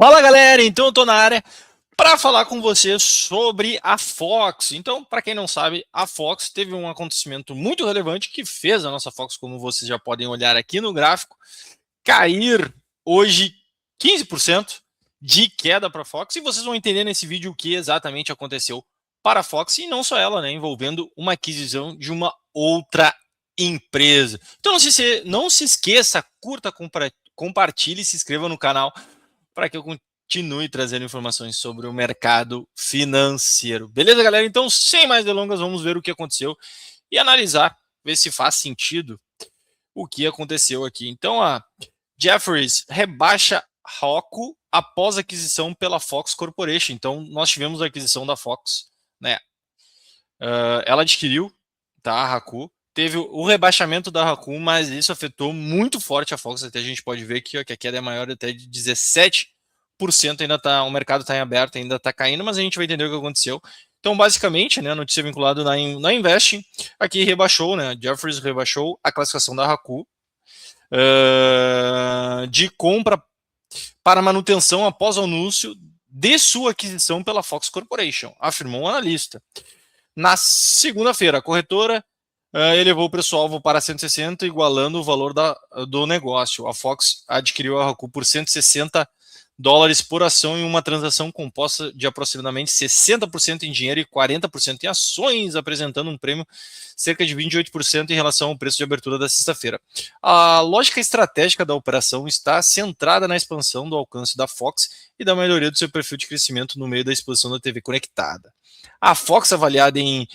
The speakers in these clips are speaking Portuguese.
Fala galera, então eu tô na área para falar com você sobre a Fox. Então, para quem não sabe, a Fox teve um acontecimento muito relevante que fez a nossa Fox, como vocês já podem olhar aqui no gráfico, cair hoje 15% de queda para a Fox. E vocês vão entender nesse vídeo o que exatamente aconteceu para a Fox e não só ela, né, envolvendo uma aquisição de uma outra empresa. Então não se esqueça, curta, compartilhe e se inscreva no canal para que eu continue trazendo informações sobre o mercado financeiro. Beleza, galera? Então, sem mais delongas, vamos ver o que aconteceu e analisar, ver se faz sentido o que aconteceu aqui. Então, a Jefferies rebaixa Roku após aquisição pela Fox Corporation. Então, nós tivemos a aquisição da Fox, né? Ela adquiriu, tá, a Roku. Teve o rebaixamento da Roku, mas isso afetou muito forte a Fox. Até a gente pode ver aqui, ó, que a queda é maior até de 17%. Ainda tá, o mercado está em aberto, ainda está caindo, mas a gente vai entender o que aconteceu. Então, basicamente, né, a notícia vinculada na Investing, aqui rebaixou, né, Jefferies rebaixou a classificação da Roku de compra para manutenção após o anúncio de sua aquisição pela Fox Corporation, afirmou um analista. Na segunda-feira, a corretora elevou o preço-alvo para 160, igualando o valor do negócio. A Fox adquiriu a Roku por 160 dólares por ação em uma transação composta de aproximadamente 60% em dinheiro e 40% em ações, apresentando um prêmio cerca de 28% em relação ao preço de abertura da sexta-feira. A lógica estratégica da operação está centrada na expansão do alcance da Fox e da melhoria do seu perfil de crescimento no meio da exposição da TV conectada. A Fox, avaliada em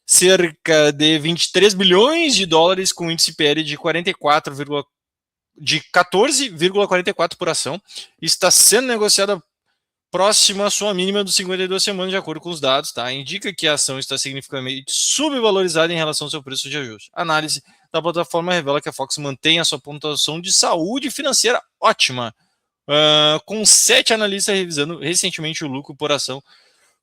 cerca de 23 bilhões de dólares, com índice PL de 14,44 por ação, está sendo negociada próxima à sua mínima dos 52 semanas, de acordo com os dados, tá? Indica que a ação está significativamente subvalorizada em relação ao seu preço de ajuste. A análise da plataforma revela que a Fox mantém a sua pontuação de saúde financeira ótima, com 7 analistas revisando recentemente o lucro por ação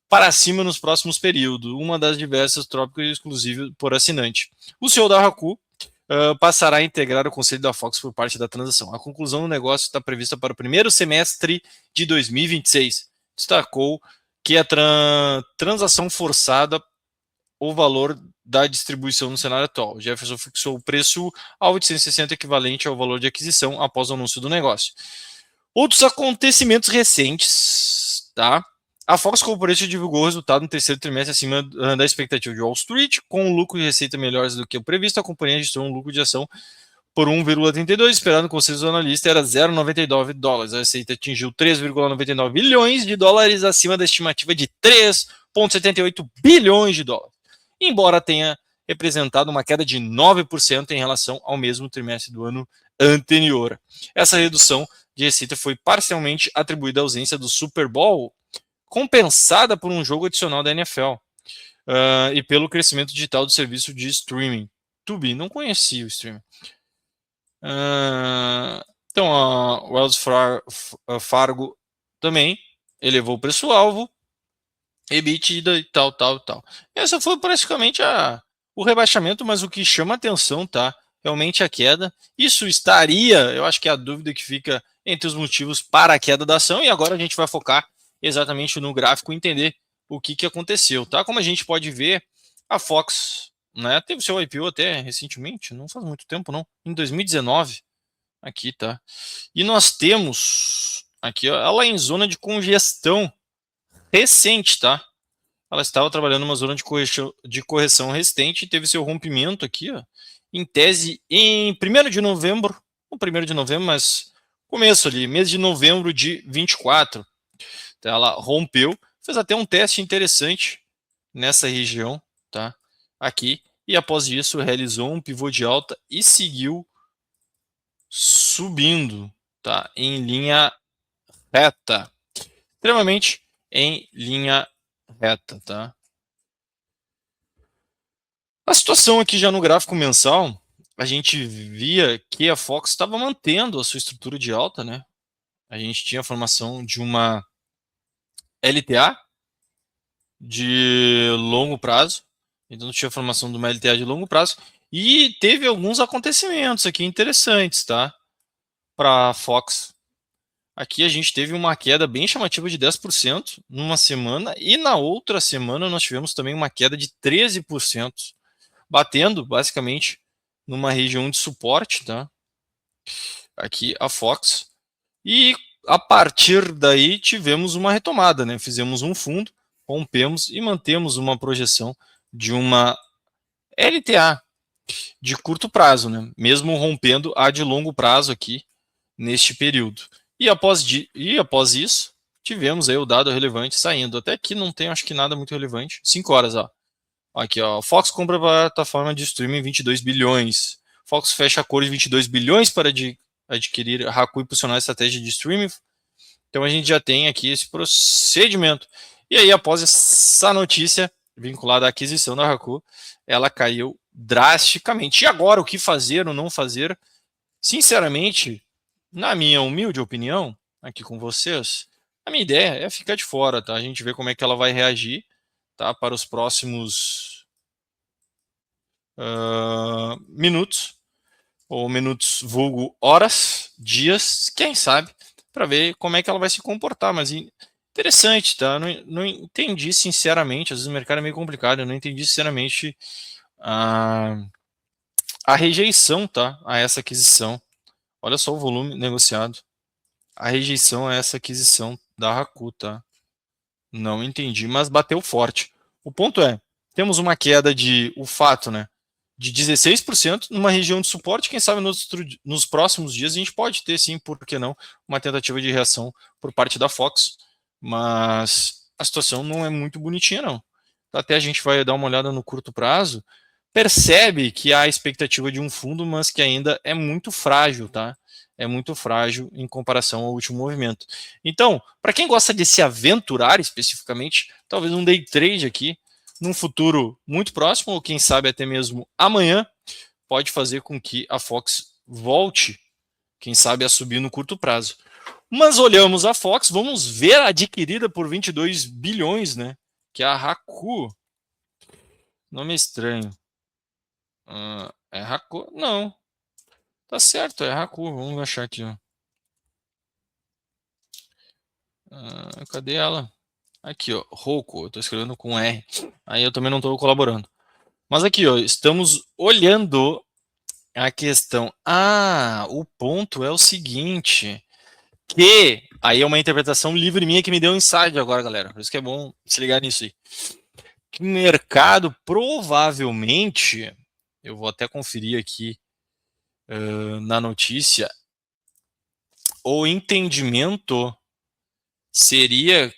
para cima nos próximos períodos, uma das diversas tópicos exclusivas por assinante. O CEO da Roku passará a integrar o conselho da Fox por parte da transação. A conclusão do negócio está prevista para o primeiro semestre de 2026. Destacou que a transação forçada o valor da distribuição no cenário atual. Jefferson fixou o preço a 860, equivalente ao valor de aquisição após o anúncio do negócio. Outros acontecimentos recentes, tá? A Fox Corporation divulgou o resultado no terceiro trimestre acima da expectativa de Wall Street, com um lucro e receita melhores do que o previsto. A companhia registrou um lucro de ação por 1,32, esperado com os analistas era 0,99 dólares. A receita atingiu 3,99 bilhões de dólares, acima da estimativa de 3,78 bilhões de dólares, embora tenha representado uma queda de 9% em relação ao mesmo trimestre do ano anterior. Essa redução de receita foi parcialmente atribuída à ausência do Super Bowl, compensada por um jogo adicional da NFL e pelo crescimento digital do serviço de streaming. Tubi, não conhecia o streaming. Então, a Wells Fargo também elevou o preço-alvo, EBITDA e tal. Essa foi praticamente o rebaixamento, mas o que chama atenção, tá? Realmente a queda. Isso estaria, eu acho que é a dúvida que fica entre os motivos para a queda da ação, e agora a gente vai focar exatamente no gráfico e entender o que aconteceu, tá? Como a gente pode ver, a Fox, né, teve seu IPO até recentemente, não faz muito tempo não, em 2019, aqui, tá? E nós temos aqui, ó, ela em zona de congestão recente, tá? Ela estava trabalhando numa zona de correção recente e teve seu rompimento aqui, ó, em tese, em 1º de novembro, não 1º de novembro, mas começo ali, mês de novembro de 24. Então, ela rompeu, fez até um teste interessante nessa região, tá? Aqui, e após isso realizou um pivô de alta e seguiu subindo, tá? Em linha reta, extremamente em linha reta, tá? A situação aqui já no gráfico mensal, a gente via que a Fox estava mantendo a sua estrutura de alta, né? A gente tinha a formação de uma LTA de longo prazo, então tinha a formação de uma LTA de longo prazo, e teve alguns acontecimentos aqui interessantes, tá? Para a Fox. aqui a gente teve uma queda bem chamativa de 10% numa semana, e na outra semana nós tivemos também uma queda de 13%, batendo basicamente numa região de suporte, tá? Aqui a Fox. E a partir daí tivemos uma retomada, né? Fizemos um fundo, rompemos e mantemos uma projeção de uma LTA de curto prazo, né? Mesmo rompendo a de longo prazo aqui neste período. E após isso, tivemos aí o dado relevante saindo. Até aqui não tem, acho que nada muito relevante. 5 horas, ó. Aqui, ó. Fox compra a plataforma de streaming 22 bilhões. Fox fecha acordo de 22 bilhões para adquirir a Haku e impulsionar a estratégia de streaming. Então a gente já tem aqui esse procedimento. E aí, após essa notícia vinculada à aquisição da Haku, ela caiu drasticamente. E agora, o que fazer ou não fazer? Sinceramente, na minha humilde opinião, aqui com vocês, a minha ideia é ficar de fora, tá? A gente vê como é que ela vai reagir, tá? Para os próximos minutos, ou minutos vulgo horas, dias, quem sabe, para ver como é que ela vai se comportar. Mas interessante, tá? Não entendi sinceramente, às vezes o mercado é meio complicado, eu não entendi sinceramente a rejeição, tá? A essa aquisição. Olha só o volume negociado. A rejeição a essa aquisição da Haku, tá? Não entendi, mas bateu forte. O ponto é, temos uma queda o fato, né? De 16% numa região de suporte. Quem sabe nos próximos dias a gente pode ter, sim, por que não, uma tentativa de reação por parte da Fox. Mas a situação não é muito bonitinha, não. Até a gente vai dar uma olhada no curto prazo. Percebe que há a expectativa de um fundo, mas que ainda é muito frágil, tá? É muito frágil em comparação ao último movimento. Então, para quem gosta de se aventurar especificamente, talvez um day trade aqui, num futuro muito próximo, ou quem sabe até mesmo amanhã, pode fazer com que a Fox volte, quem sabe, a subir no curto prazo. Mas olhamos a Fox, vamos ver a adquirida por 22 bilhões, né? Que é a Haku. Nome estranho. É Haku? Não. Tá certo, é Haku. Vamos achar aqui, ó. Cadê ela? Aqui, ó. Roku. Eu tô escrevendo com R. Aí eu também não tô colaborando. Mas aqui, ó. Estamos olhando a questão. O ponto é o seguinte. Que aí é uma interpretação livre minha que me deu um insight agora, galera. Por isso que é bom se ligar nisso aí. Que o mercado provavelmente, eu vou até conferir aqui na notícia, o entendimento seria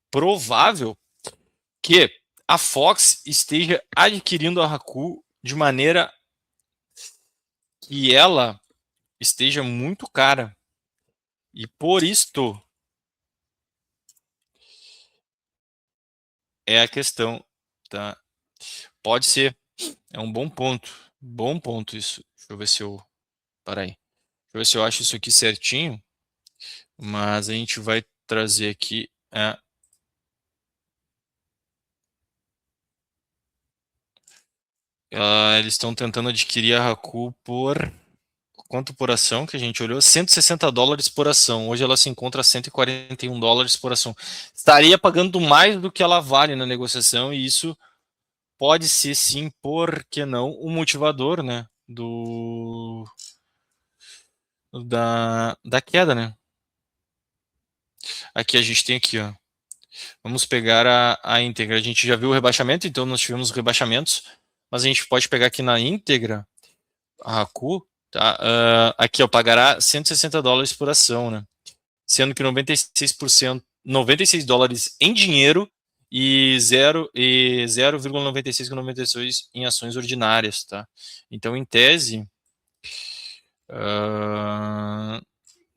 provável que a Fox esteja adquirindo a Haku de maneira que ela esteja muito cara. E por isto é a questão, tá? Pode ser, é um bom ponto. Bom ponto isso. Deixa eu ver se eu. Para aí. Deixa eu ver se eu acho isso aqui certinho. Mas a gente vai trazer aqui. Eles estão tentando adquirir a Haku por. Quanto por ação que a gente olhou? $160 por ação. Hoje ela se encontra a $141 por ação. Estaria pagando mais do que ela vale na negociação, e isso pode ser, sim, por que não, o motivador, né, da queda, né? Aqui a gente tem aqui, ó. Vamos pegar a íntegra. A gente já viu o rebaixamento, então nós tivemos rebaixamentos, mas a gente pode pegar aqui na íntegra a Haku, tá? Aqui, ó, pagará $160 por ação, né? Sendo que 96%, $96 em dinheiro e 0,96 em ações ordinárias, tá? Então, em tese,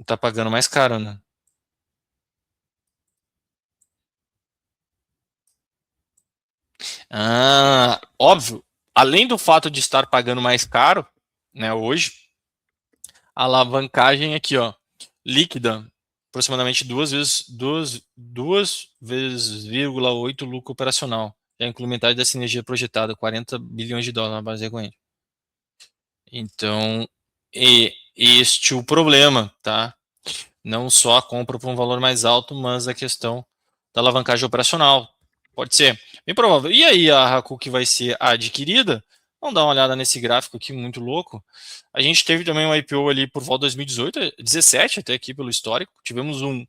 tá pagando mais caro, né? Óbvio, além do fato de estar pagando mais caro, né, hoje, a alavancagem aqui, ó, líquida, aproximadamente 2,8 lucro operacional. Já inclui metade da sinergia projetada, $40 bilhões na base de recorrente. Então, este o problema, tá? Não só a compra por um valor mais alto, mas a questão da alavancagem operacional. Pode ser, bem provável. E aí a Haku que vai ser adquirida, vamos dar uma olhada nesse gráfico aqui, muito louco. A gente teve também um IPO ali por volta de 2018, 17 até aqui pelo histórico. Tivemos um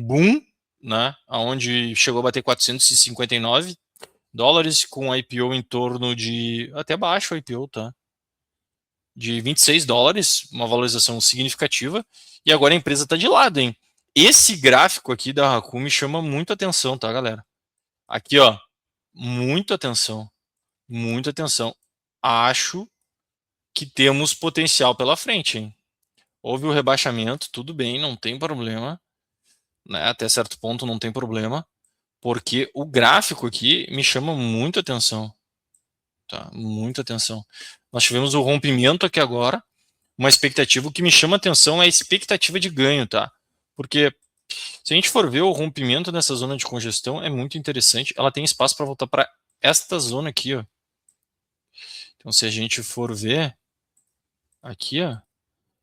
boom, né, onde chegou a bater 459 dólares, com um IPO em torno de, até baixo o IPO, tá? De 26 dólares, uma valorização significativa, e agora a empresa está de lado, hein? Esse gráfico aqui da Haku me chama muita atenção, tá, galera? Aqui, ó, muita atenção, muita atenção. Acho que temos potencial pela frente, hein? Houve o rebaixamento, tudo bem, não tem problema, né? Até certo ponto não tem problema, porque o gráfico aqui me chama muita atenção, tá? Muita atenção. Nós tivemos o rompimento aqui agora, uma expectativa. O que me chama atenção é a expectativa de ganho, tá? Porque se a gente for ver o rompimento nessa zona de congestão, é muito interessante. Ela tem espaço para voltar para esta zona aqui, ó. Então, se a gente for ver aqui, ó,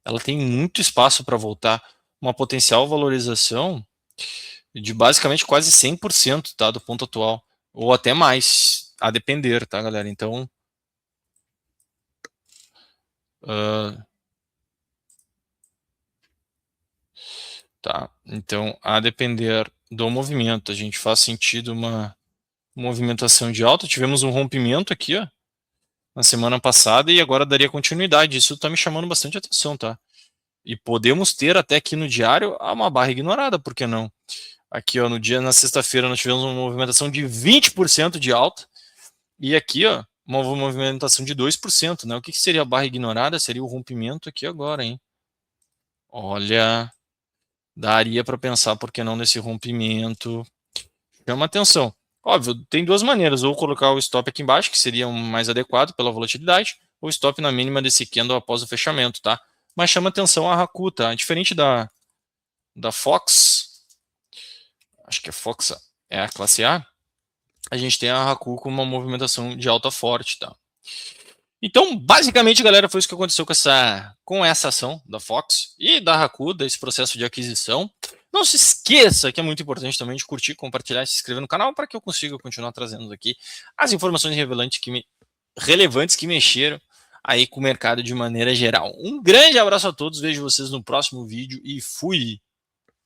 ela tem muito espaço para voltar, uma potencial valorização de basicamente quase 100%, tá, do ponto atual, ou até mais, a depender, tá, galera? Então, tá? Então, a depender do movimento, a gente faz sentido uma movimentação de alta. Tivemos um rompimento aqui, ó, na semana passada, e agora daria continuidade. Isso está me chamando bastante atenção, tá? E podemos ter até aqui no diário uma barra ignorada, por que não? Aqui, ó, no dia, na sexta-feira, nós tivemos uma movimentação de 20% de alta, e aqui, ó, uma movimentação de 2%, né? O que seria a barra ignorada? Seria o rompimento aqui agora, hein? Olha, daria para pensar, por que não, nesse rompimento. Chama atenção. Óbvio, tem duas maneiras, ou colocar o stop aqui embaixo, que seria mais adequado pela volatilidade, ou stop na mínima desse candle após o fechamento, tá? Mas chama atenção a Haku, tá? Diferente da Fox, acho que a Fox é a classe a gente tem a Haku com uma movimentação de alta forte, tá? Então, basicamente, galera, foi isso que aconteceu com essa ação da Fox e da Haku, desse processo de aquisição. Não se esqueça que é muito importante também de curtir, compartilhar e se inscrever no canal para que eu consiga continuar trazendo aqui as informações relevantes que mexeram aí com o mercado de maneira geral. Um grande abraço a todos, vejo vocês no próximo vídeo e fui!